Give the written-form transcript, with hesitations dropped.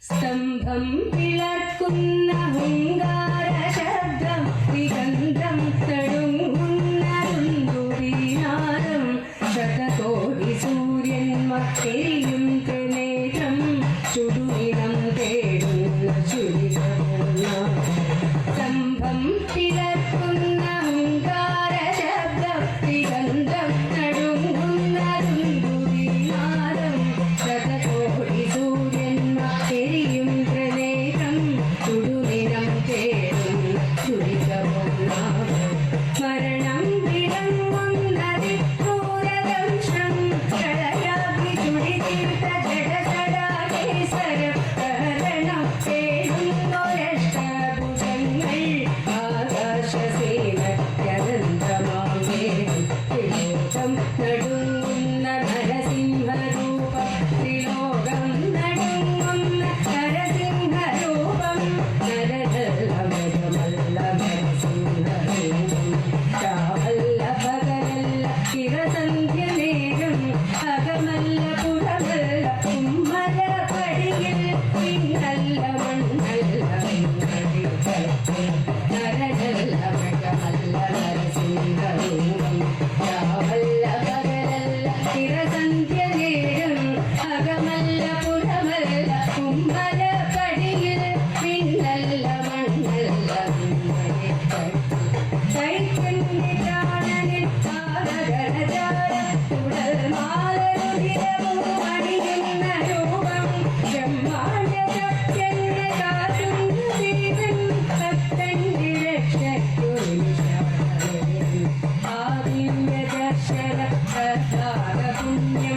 സ്തംഭം പിളർക്കുന്ന ഹുങ്കാര ശബ്ദം ദിഗന്ധം തടുങ്ങുന്ന തുന്തുരീനാദം ശതകോടി സൂര്യന്മാർ എരിയും ത്രിനേത്രം ചുടുനിടം തേടുന്ന ചുരിതപൂർണ്ണ സ്തംഭം പിളർക്കുന്ന ഹുങ്കാര ശബ്ദം ദിഗന്ധം തടുങ്ങുന്ന തുന്തുരീനാദം ശതകോടി എരിയും പ്രലേഖം ചുടുനിടം തേടുന്ന ചുരിതപൂർണ്ണ മരണം വിളങ്ങുന്നതി ക്രൂരദംശം പ്രളയാഗ്നി ചുടിതീർത്ത ജഡസടാകേസര പ്രഹരണം തേടുന്നൊരഷ്ടഭുജങ്ങൾ ആകാശസേനത്യനന്തമാമേതും ത്രിലോകം നടുങ്ങുന്ന നരസിംഹരൂപം ത്രിലോകം നടുങ്ങുന്ന നരസിംഹരൂപം നരജല്ലമൃഗമല്ല നരസിംഹരൂപം രാവല്ല പകലല്ല ചിരസന്ധ്യ നേരം അകമല്ല പുറമല്ല കുമ്മല പടിയിൽ പിന്നല്ല മണ്ണല്ല നരജല്ല മൃഗമല്ല നരസിംഹരൂപം രാവല്ല പകലല്ല ചിരസന്ധ്യ നേരം അകമല്ല പുറമല്ല കുമ്മല പടിയിൽ പിന്നല്ല മണ്ണല്ല ചൈതന്യ പ്രാണനിൽ ആനഗണജാലം തുടർമാലരുതിരവും അണിയുന്ന രൂപം ബ്രഹ്മാണ്ഡ ശക്തിയെന്ന കാറ്റുന്ന ദീപൻ ഭക്തന്റെ രക്ഷയ്ക്കൊരു ആദിവ്യ ദർശന പ്രസാദ പുണ്യം